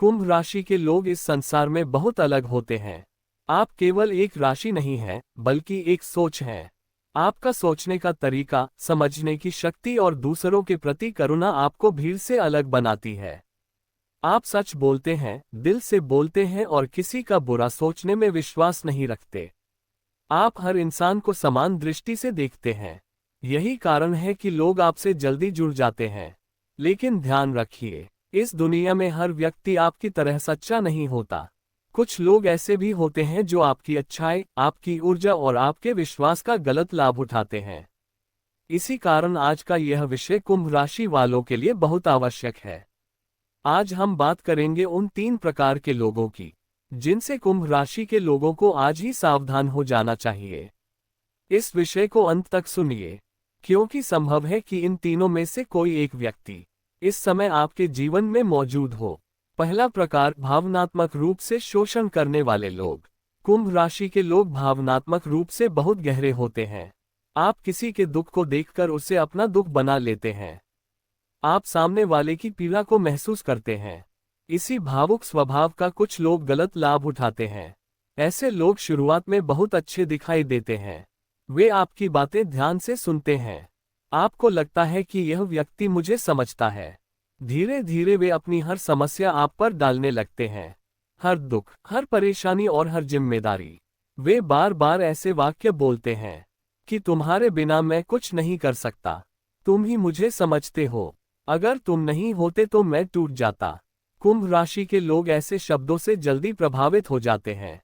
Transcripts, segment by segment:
कुंभ राशि के लोग इस संसार में बहुत अलग होते हैं। आप केवल एक राशि नहीं हैं, बल्कि एक सोच हैं। आपका सोचने का तरीका, समझने की शक्ति और दूसरों के प्रति करुणा आपको भीड़ से अलग बनाती है। आप सच बोलते हैं, दिल से बोलते हैं और किसी का बुरा सोचने में विश्वास नहीं रखते। आप हर इंसान को समान दृष्टि से देखते हैं। यही कारण है कि लोग आपसे जल्दी जुड़ जाते हैं। लेकिन ध्यान रखिए, इस दुनिया में हर व्यक्ति आपकी तरह सच्चा नहीं होता। कुछ लोग ऐसे भी होते हैं जो आपकी अच्छाई, आपकी ऊर्जा और आपके विश्वास का गलत लाभ उठाते हैं। इसी कारण आज का यह विषय कुंभ राशि वालों के लिए बहुत आवश्यक है। आज हम बात करेंगे उन 3 प्रकार के लोगों की, जिनसे कुंभ राशि के लोगों को आज ही सावधान हो जाना चाहिए। इस विषय को अंत तक सुनिए, क्योंकि संभव है कि इन तीनों में से कोई एक व्यक्ति इस समय आपके जीवन में मौजूद हो। पहला प्रकार, भावनात्मक रूप से शोषण करने वाले लोग। कुंभ राशि के लोग भावनात्मक रूप से बहुत गहरे होते हैं। आप किसी के दुख को देखकर उसे अपना दुख बना लेते हैं। आप सामने वाले की पीड़ा को महसूस करते हैं। इसी भावुक स्वभाव का कुछ लोग गलत लाभ उठाते हैं। ऐसे लोग शुरुआत में बहुत अच्छे दिखाई देते हैं। वे आपकी बातें ध्यान से सुनते हैं। आपको लगता है कि यह व्यक्ति मुझे समझता है। धीरे धीरे वे अपनी हर समस्या आप पर डालने लगते हैं। हर दुख, हर परेशानी और हर जिम्मेदारी। वे बार बार ऐसे वाक्य बोलते हैं कि तुम्हारे बिना मैं कुछ नहीं कर सकता, तुम ही मुझे समझते हो, अगर तुम नहीं होते तो मैं टूट जाता। कुंभ राशि के लोग ऐसे शब्दों से जल्दी प्रभावित हो जाते हैं।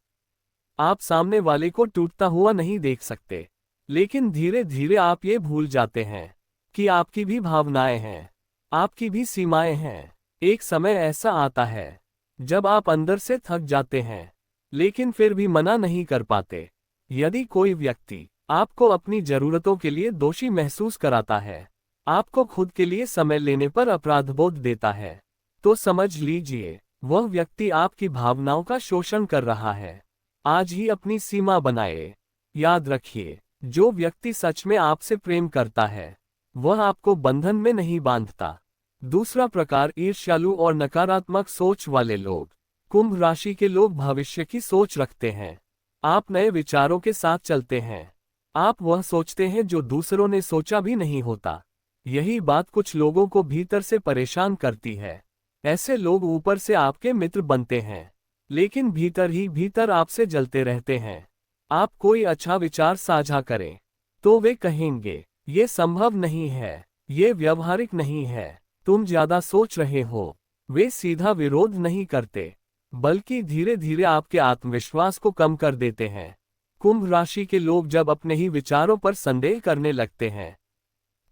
आप सामने वाले को टूटता हुआ नहीं देख सकते, लेकिन धीरे धीरे आप ये भूल जाते हैं कि आपकी भी भावनाएं हैं, आपकी भी सीमाएं हैं। एक समय ऐसा आता है जब आप अंदर से थक जाते हैं, लेकिन फिर भी मना नहीं कर पाते। यदि कोई व्यक्ति आपको अपनी जरूरतों के लिए दोषी महसूस कराता है, आपको खुद के लिए समय लेने पर अपराधबोध देता है, तो समझ लीजिए वह व्यक्ति आपकी भावनाओं का शोषण कर रहा है। आज ही अपनी सीमा बनाए। याद रखिए, जो व्यक्ति सच में आपसे प्रेम करता है, वह आपको बंधन में नहीं बांधता। दूसरा प्रकार, ईर्ष्यालु और नकारात्मक सोच वाले लोग। कुंभ राशि के लोग भविष्य की सोच रखते हैं। आप नए विचारों के साथ चलते हैं। आप वह सोचते हैं जो दूसरों ने सोचा भी नहीं होता। यही बात कुछ लोगों को भीतर से परेशान करती है। ऐसे लोग ऊपर से आपके मित्र बनते हैं, लेकिन भीतर ही भीतर आपसे जलते रहते हैं। आप कोई अच्छा विचार साझा करें तो वे कहेंगे, ये संभव नहीं है, ये व्यवहारिक नहीं है, तुम ज्यादा सोच रहे हो। वे सीधा विरोध नहीं करते, बल्कि धीरे धीरे आपके आत्मविश्वास को कम कर देते हैं। कुंभ राशि के लोग जब अपने ही विचारों पर संदेह करने लगते हैं,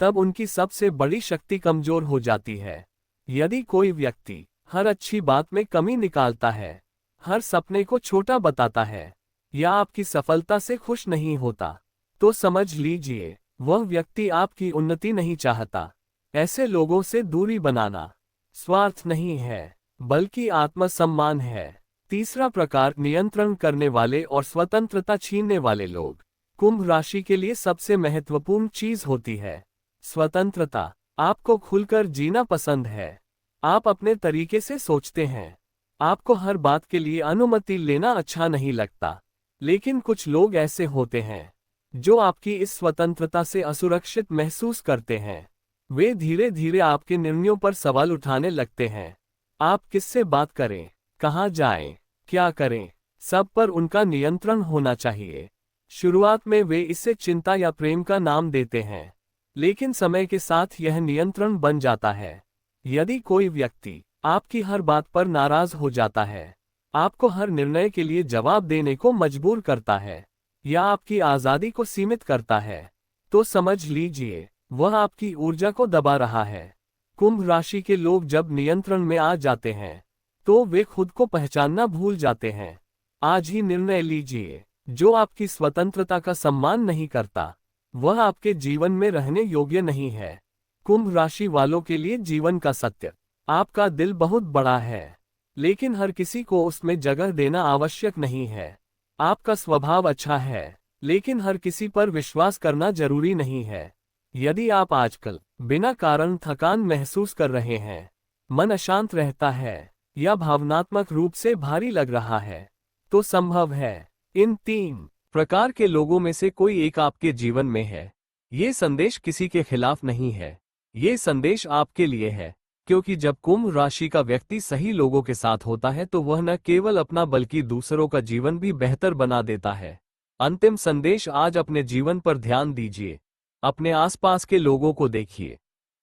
तब उनकी सबसे बड़ी शक्ति कमजोर हो जाती है। यदि कोई व्यक्ति हर अच्छी बात में कमी निकालता है, हर सपने को छोटा बताता है, या आपकी सफलता से खुश नहीं होता, तो समझ लीजिए वह व्यक्ति आपकी उन्नति नहीं चाहता। ऐसे लोगों से दूरी बनाना स्वार्थ नहीं है, बल्कि आत्मसम्मान है। तीसरा प्रकार, नियंत्रण करने वाले और स्वतंत्रता छीनने वाले लोग। कुंभ राशि के लिए सबसे महत्वपूर्ण चीज होती है स्वतंत्रता। आपको खुलकर जीना पसंद है। आप अपने तरीके से सोचते हैं। आपको हर बात के लिए अनुमति लेना अच्छा नहीं लगता। लेकिन कुछ लोग ऐसे होते हैं जो आपकी इस स्वतंत्रता से असुरक्षित महसूस करते हैं। वे धीरे धीरे आपके निर्णयों पर सवाल उठाने लगते हैं। आप किससे बात करें, कहाँ जाएं, क्या करें, सब पर उनका नियंत्रण होना चाहिए। शुरुआत में वे इसे चिंता या प्रेम का नाम देते हैं, लेकिन समय के साथ यह नियंत्रण बन जाता है। यदि कोई व्यक्ति आपकी हर बात पर नाराज हो जाता है, आपको हर निर्णय के लिए जवाब देने को मजबूर करता है, या आपकी आज़ादी को सीमित करता है, तो समझ लीजिए वह आपकी ऊर्जा को दबा रहा है। कुंभ राशि के लोग जब नियंत्रण में आ जाते हैं, तो वे खुद को पहचानना भूल जाते हैं। आज ही निर्णय लीजिए, जो आपकी स्वतंत्रता का सम्मान नहीं करता, वह आपके जीवन में रहने योग्य नहीं है। कुंभ राशि वालों के लिए जीवन का सत्य, आपका दिल बहुत बड़ा है, लेकिन हर किसी को उसमें जगह देना आवश्यक नहीं है। आपका स्वभाव अच्छा है, लेकिन हर किसी पर विश्वास करना जरूरी नहीं है। यदि आप आजकल बिना कारण थकान महसूस कर रहे हैं, मन अशांत रहता है, या भावनात्मक रूप से भारी लग रहा है, तो संभव है इन 3 प्रकार के लोगों में से कोई एक आपके जीवन में है। ये संदेश किसी के खिलाफ नहीं है, ये संदेश आपके लिए है, क्योंकि जब कुंभ राशि का व्यक्ति सही लोगों के साथ होता है तो वह न केवल अपना बल्कि दूसरों का जीवन भी बेहतर बना देता है। अंतिम संदेश, आज अपने जीवन पर ध्यान दीजिए, अपने आसपास के लोगों को देखिए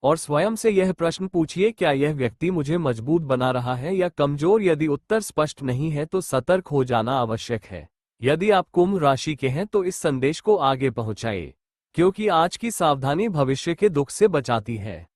और स्वयं से यह प्रश्न पूछिए, क्या यह व्यक्ति मुझे मजबूत बना रहा है या कमजोर? यदि उत्तर स्पष्ट नहीं है तो सतर्क हो जाना आवश्यक है। यदि आप कुंभ राशि के हैं तो इस संदेश को आगे पहुंचाइए, क्योंकि आज की सावधानी भविष्य के दुख से बचाती है।